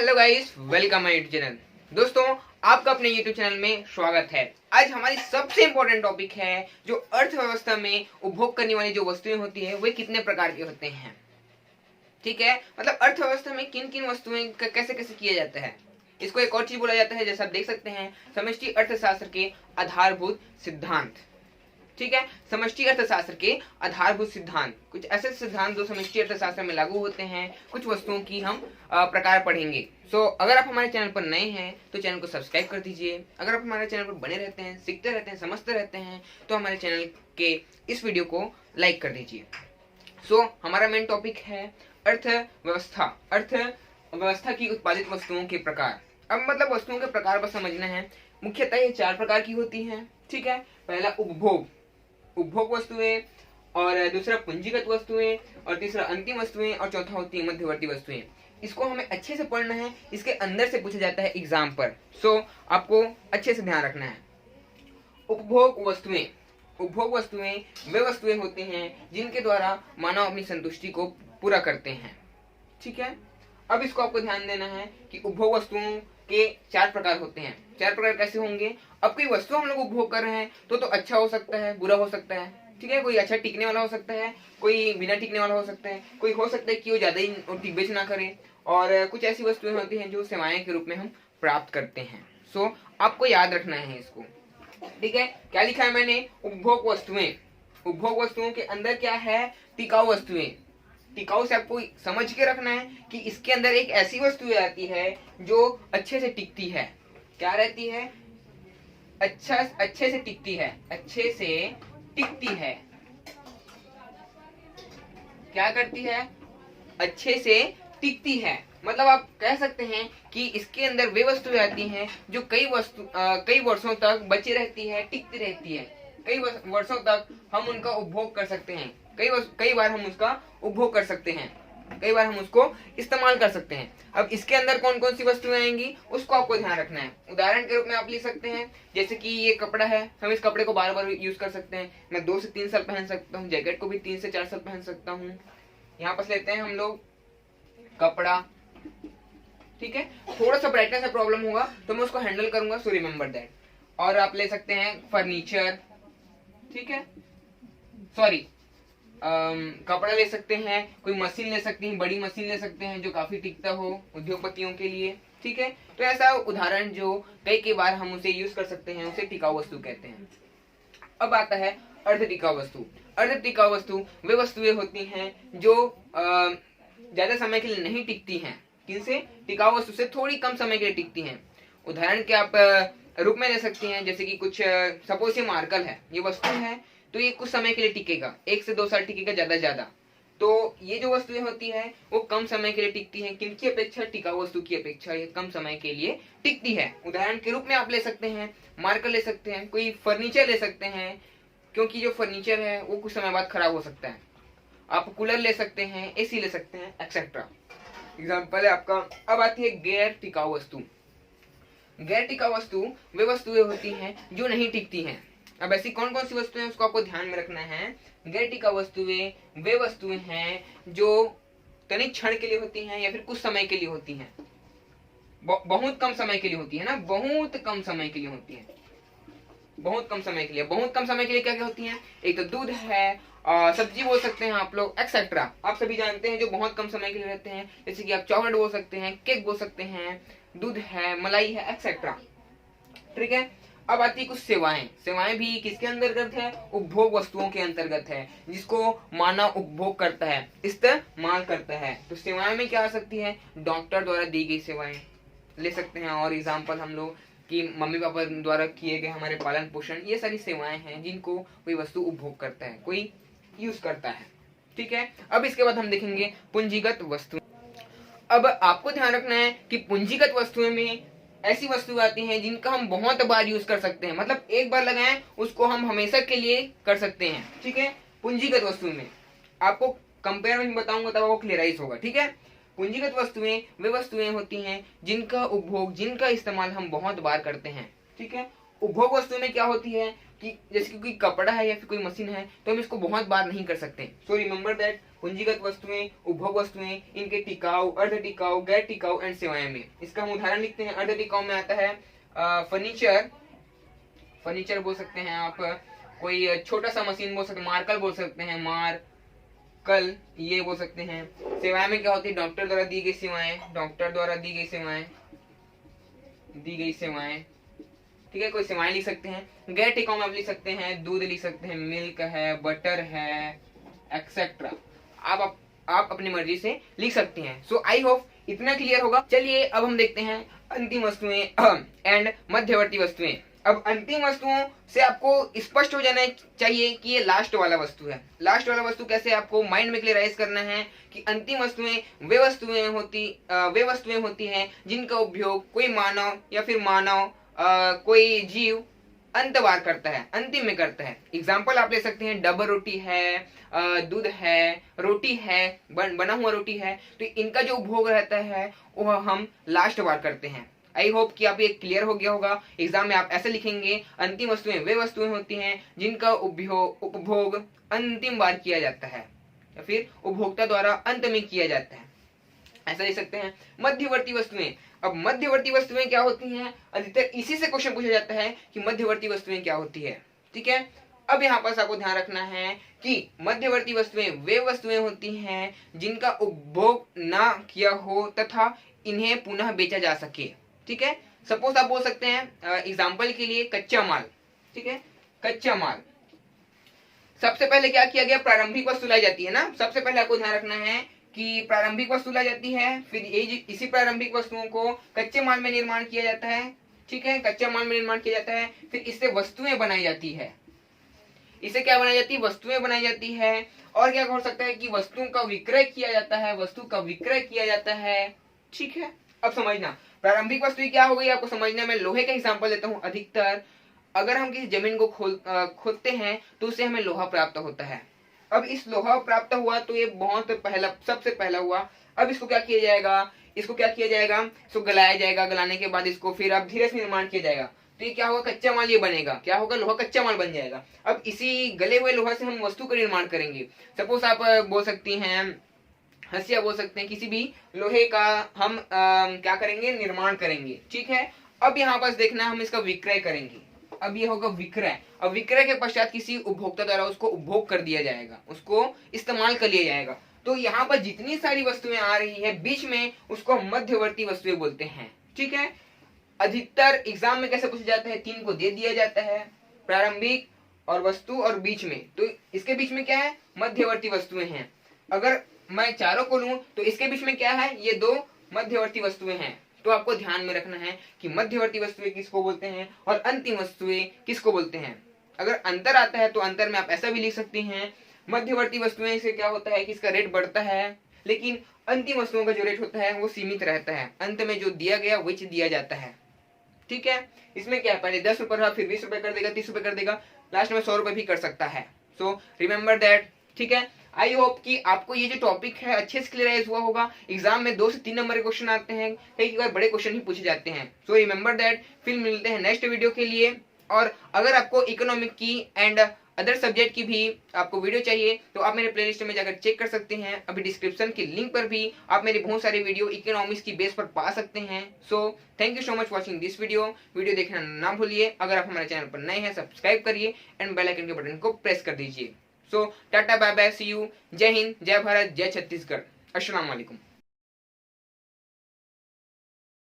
Hello guys, welcome my YouTube channel. दोस्तों, आपका अपने यूट्यूब चैनल में स्वागत है। आज हमारी सबसे इंपॉर्टेंट टॉपिक है जो अर्थव्यवस्था में उपभोग करने वाली जो वस्तुएं होती है वे कितने प्रकार के होते हैं। ठीक है, मतलब अर्थव्यवस्था में किन किन वस्तुएं कैसे कैसे किया जाता है। इसको एक और चीज बोला जाता है, जैसा आप देख सकते हैं, समष्टि अर्थशास्त्र के आधारभूत सिद्धांत। ठीक है, समष्टि अर्थशास्त्र के आधारभूत सिद्धांत, कुछ ऐसे सिद्धांत जो समष्टि अर्थशास्त्र में लागू होते हैं। कुछ वस्तुओं की हम प्रकार पढ़ेंगे। अगर आप हमारे चैनल पर नए हैं तो चैनल को सब्सक्राइब कर दीजिए। अगर आप हमारे चैनल पर बने रहते हैं, सीखते रहते हैं, समझते रहते हैं तो हमारे चैनल के इस वीडियो को लाइक कर दीजिए। हमारा मेन टॉपिक है अर्थव्यवस्था। अर्थव्यवस्था की उत्पादित वस्तुओं के प्रकार। अब मतलब वस्तुओं के प्रकार बस समझना है। मुख्यतः ये 4 प्रकार की होती हैं। ठीक है, पहला उपभोग वस्तुएं, और दूसरा पूंजीगत वस्तुएं, और तीसरा अंतिम वस्तुएं, और चौथा होती है मध्यवर्ती वस्तुएं। इसको हमें अच्छे से पढ़ना है, इसके अंदर से पूछा जाता है एग्जाम पर। आपको अच्छे से ध्यान रखना है। उपभोग वस्तुएं वे वस्तुएं होती हैं जिनके द्वारा मानव अपनी संतुष्टि को पूरा करते हैं। ठीक है, अब इसको आपको ध्यान देना है कि उपभोग वस्तुओं के 4 प्रकार होते हैं। 4 प्रकार कैसे होंगे। अब कोई वस्तु हम लोग उपभोग कर रहे हैं तो अच्छा हो सकता है, बुरा हो सकता है। ठीक है, कोई अच्छा टिकने वाला हो सकता है, कोई बिना टिकने वाला हो सकता है, कोई हो सकता है कि वो ज्यादा ही टिकबेच ना करे, और कुछ ऐसी वस्तुएं होती हैं जो सेवाएं के रूप में हम प्राप्त करते हैं। आपको याद रखना है इसको। ठीक है, क्या लिखा है मैंने, उपभोग वस्तुओं के अंदर क्या है, टिकाऊ वस्तुएं। टिकाऊ से आपको समझ के रखना है कि इसके अंदर एक ऐसी वस्तु आती है जो अच्छे से टिकती है। क्या रहती है, अच्छे से टिकती है। क्या करती है, अच्छे से टिकती है। मतलब आप कह सकते हैं कि इसके अंदर वे वस्तुएं आती हैं जो कई वर्षों तक बची रहती है, टिकती रहती है। कई वर्षों तक हम उनका उपभोग कर सकते हैं। कई बार हम उसका उपभोग कर सकते हैं, कई बार हम उसको इस्तेमाल कर सकते हैं। अब इसके अंदर कौन कौन सी वस्तुएं आएंगी उसको आपको ध्यान रखना है। उदाहरण के रूप में आप ले सकते हैं, जैसे कि ये कपड़ा है, हम इस कपड़े को बार बार यूज कर सकते हैं। मैं 2 से 3 साल पहन सकता हूँ, जैकेट को भी 3 से 4 साल पहन सकता हूँ। यहाँ पर लेते हैं हम लोग कपड़ा। ठीक है, थोड़ा सा ब्राइटनेस में प्रॉब्लम होगा तो मैं उसको हैंडल करूंगा, सो रिमेम्बर दैट। और आप ले सकते हैं फर्नीचर। ठीक है, सॉरी, कपड़ा ले सकते हैं, कोई मशीन ले सकते हैं, बड़ी मशीन ले सकते हैं जो काफी टिकता हो उद्योगपतियों के लिए। ठीक है, तो ऐसा उदाहरण जो कई बार हम उसे यूज कर सकते हैं, उसे टिकाऊ वस्तु कहते हैं। अब आता है अर्ध टिकाऊ वस्तु वे वस्तुएं होती हैं जो ज्यादा समय के लिए नहीं टिकती हैं। किनसे, टिकाऊ वस्तु से थोड़ी कम समय के लिए टिकती हैं। उदाहरण के आप रूप में ले सकते हैं, जैसे कि कुछ सपोज ये मार्कर है, ये वस्तु है तो ये कुछ समय के लिए टिकेगा, 1 से 2 साल टिकेगा ज्यादा। तो ये जो वस्तुएं होती है वो कम समय के लिए टिकती हैं। किनकी अपेक्षा, टिकाऊ वस्तु की अपेक्षा ये कम समय के लिए टिकती है। उदाहरण के रूप में आप ले सकते हैं मार्कर ले सकते हैं, कोई फर्नीचर ले सकते हैं, क्योंकि जो फर्नीचर है वो कुछ समय बाद खराब हो सकता है। आप कूलर ले सकते हैं, एसी ले सकते हैं, एक्सेट्रा। एग्जाम्पल है आपका। अब आती है गैर टिकाऊ वस्तु वे वस्तुएं होती हैं जो नहीं टिकती हैं। अब ऐसी कौन कौन सी वस्तुएं उसको आपको ध्यान में रखना है। गैर टिकाऊ वस्तुएं वे वस्तुएं हैं जो तनिक क्षण के लिए होती हैं या फिर कुछ समय के लिए होती हैं। बहुत कम समय के लिए होती है ना, बहुत कम समय के लिए होती है। बहुत कम समय के लिए क्या क्या होती हैं, एक तो दूध है, सब्जी बोल सकते हैं आप लोग, एक्सेट्रा। आप सभी जानते हैं जो बहुत कम समय के लिए रहते हैं, जैसे कि आप चॉकलेट बोल सकते हैं, केक बोल सकते हैं, दूध है, मलाई है, एक्सेट्रा। ठीक है, अब आती है कुछ सेवाएं भी किसके अंतर्गत है, उपभोग वस्तुओं के अंतर्गत है, जिसको मानव उपभोग करता है, इस्तेमाल करता है। तो सेवाएं में क्या आ सकती है, डॉक्टर द्वारा दी गई सेवाएं ले सकते हैं, और एग्जाम्पल हम लोग कि मम्मी पापा द्वारा किए गए हमारे पालन पोषण, ये सारी सेवाएं हैं जिनको कोई वस्तु उपभोग करता है, कोई यूज करता है। ठीक है, अब इसके बाद हम देखेंगे पूंजीगत वस्तु। अब आपको ध्यान रखना है कि पूंजीगत वस्तुएं में ऐसी वस्तुएं आती हैं जिनका हम बहुत बार यूज कर सकते हैं, मतलब एक बार लगाएं उसको हम हमेशा के लिए कर सकते हैं। ठीक है, पूंजीगत वस्तुओं में आपको कंपेयर में बताऊंगा तब वो क्लियराइज होगा। ठीक है, पूंजीगत वस्तुएं वे वस्तुएं होती हैं जिनका उपभोग, जिनका इस्तेमाल हम बहुत बार करते हैं। ठीक है, उपभोग वस्तु में क्या होती है कि जैसे कोई कपड़ा है या फिर कोई मशीन है तो हम इसको बहुत बार नहीं कर सकते। सो रिमेंबर दैट पूंजीगत वस्तुएं, उपभोग वस्तुएं, इनके टिकाऊ, अर्ध टिकाऊ, गैर टिकाऊ एंड सेवाएं में। इसका हम उदाहरण लिखते हैं। अर्ध टिकाऊ में आता है फर्नीचर बोल सकते हैं आप, कोई छोटा सा मशीन बोल सकते हैं, मार्कल बोल सकते हैं, कल ये बोल सकते हैं। सेवाएं में क्या होती है, डॉक्टर द्वारा दी गई सेवाएं, ठीक है, कोई सेवाएं लिख सकते हैं। गैर टिकाऊ में आप लिख सकते हैं दूध लिख सकते हैं, मिल्क है, बटर है, एक्सेट्रा। आप अपनी मर्जी से लिख सकते हैं। सो आई होप इतना क्लियर होगा। चलिए अब हम देखते हैं अंतिम वस्तुएं एंड मध्यवर्ती वस्तुएं। अब अंतिम वस्तुओं से आपको स्पष्ट हो जाना चाहिए कि ये लास्ट वाला वस्तु है। लास्ट वाला वस्तु कैसे आपको माइंड में क्लियराइज करना है कि अंतिम वस्तुएं वे वस्तुएं होती हैं जिनका उपयोग कोई मानव या फिर कोई जीव अंतवार करता है, अंतिम में करता है। एग्जाम्पल आप ले सकते हैं, डबल रोटी है, दूध है, रोटी है, बना हुआ रोटी है, तो इनका जो उपभोग रहता है वह हम लास्ट बार करते हैं। आई होप कि आप ये क्लियर हो गया होगा। एग्जाम में आप ऐसे लिखेंगे, अंतिम वस्तुएं वे वस्तुएं होती हैं जिनका उपभोग अंतिम बार किया जाता है या फिर उपभोक्ता द्वारा अंत में किया जाता है, ऐसा लिख सकते हैं। मध्यवर्ती वस्तुएं, अब मध्यवर्ती वस्तुएं क्या होती हैं, अधिकतर इसी से क्वेश्चन पूछा जाता है कि मध्यवर्ती वस्तुएं क्या होती है। ठीक है, अब यहाँ पर आपको ध्यान रखना है कि मध्यवर्ती वस्तुएं वे वस्तुएं होती हैं जिनका उपभोग ना किया हो तथा इन्हें पुनः बेचा जा सके। ठीक है, सपोज आप बोल सकते हैं एग्जाम्पल के लिए कच्चा माल। ठीक है, कच्चा माल सबसे पहले क्या किया गया, प्रारंभिक वस्तु लाई जाती है ना। सबसे पहले आपको ध्यान रखना है कि प्रारंभिक वस्तु लाई जाती है, फिर इसी प्रारंभिक वस्तुओं को कच्चे माल में निर्माण किया जाता है। ठीक है, कच्चा माल में निर्माण किया जाता है, फिर इससे वस्तुएं बनाई जाती है। इससे क्या बनाई जाती है, वस्तुएं बनाई जाती है। और क्या हो सकता है कि वस्तुओं का विक्रय किया जाता है। ठीक है, अब समझना प्रारंभिक वस्तु क्या हो गई आपको समझना। मैं लोहे का एग्जांपल देता हूं। अधिकतर अगर हम किसी जमीन को खोदते हैं तो उससे हमें लोहा प्राप्त होता है। अब इस लोहा प्राप्त हुआ तो ये सबसे पहला हुआ। अब इसको क्या किया जाएगा, इसको गलाया जाएगा। गलाने के बाद इसको फिर अब धीरे से निर्माण किया जाएगा, तो ये क्या होगा, कच्चा माल ये बनेगा। क्या होगा, लोहा कच्चा माल बन जाएगा। अब इसी गले हुए लोहा से हम वस्तु का निर्माण करेंगे। सपोज आप बोल सकती हैं हंसिया बोल सकते हैं, किसी भी लोहे का हम क्या करेंगे, निर्माण करेंगे। ठीक है, अब यहाँ पर देखना हम इसका विक्रय करेंगे। अब ये होगा विक्रय। अब विक्रय के पश्चात किसी उपभोक्ता द्वारा उसको उपभोग कर दिया जाएगा, उसको इस्तेमाल कर लिया जाएगा। तो यहाँ पर जितनी सारी वस्तुएं आ रही है बीच में, उसको हम मध्यवर्ती वस्तुएं बोलते हैं। ठीक है, अधिकतर एग्जाम में कैसे पूछा जाता है, 3 को दे दिया जाता है, प्रारंभिक और वस्तु और बीच में। तो इसके बीच में क्या है, मध्यवर्ती वस्तुएं हैं। अगर मैं चारों को लूं तो इसके बीच में क्या है, ये 2 मध्यवर्ती वस्तुएं हैं। तो आपको ध्यान में रखना है कि मध्यवर्ती वस्तुएं किसको बोलते हैं और अंतिम वस्तुएं किसको बोलते हैं। अगर अंतर आता है तो अंतर में आप ऐसा भी लिख सकते हैं, मध्यवर्ती वस्तुएं से क्या होता है कि इसका रेट बढ़ता है, लेकिन अंतिम वस्तुओं का जो रेट होता है वो सीमित रहता है। अंत में जो दिया गया वही दिया जाता है। ठीक है, इसमें क्या है, पहले 10 रुपए रहा, फिर 20 रुपए कर देगा, 30 रुपए कर देगा, लास्ट में 100 रुपए भी कर सकता है। So remember that. ठीक है, आई होप कि आपको ये जो टॉपिक है अच्छे से क्लियराइज हुआ होगा। एग्जाम में 2 से 3 नंबर के क्वेश्चन आते हैं, कई बार बड़े क्वेश्चन ही पूछे जाते हैं। So remember that. फिर मिलते हैं नेक्स्ट वीडियो के लिए। और अगर आपको इकोनॉमिक की एंड अदर सब्जेक्ट की भी आपको वीडियो चाहिए तो आप मेरे प्लेलिस्ट में जाकर चेक कर सकते हैं। अभी डिस्क्रिप्शन के लिंक पर भी आप मेरे बहुत सारे वीडियो इकोनॉमिक्स की बेस पर पा सकते हैं। So thank you so much watching this video देखना ना भूलिए। अगर आप हमारे चैनल पर नए हैं सब्सक्राइब करिए एंड बेल आइकन के बटन को प्रेस कर दीजिए। So tata bye bye, see you. जय हिंद, जय भारत, जय छत्तीसगढ़, अस्सलाम वालेकुम।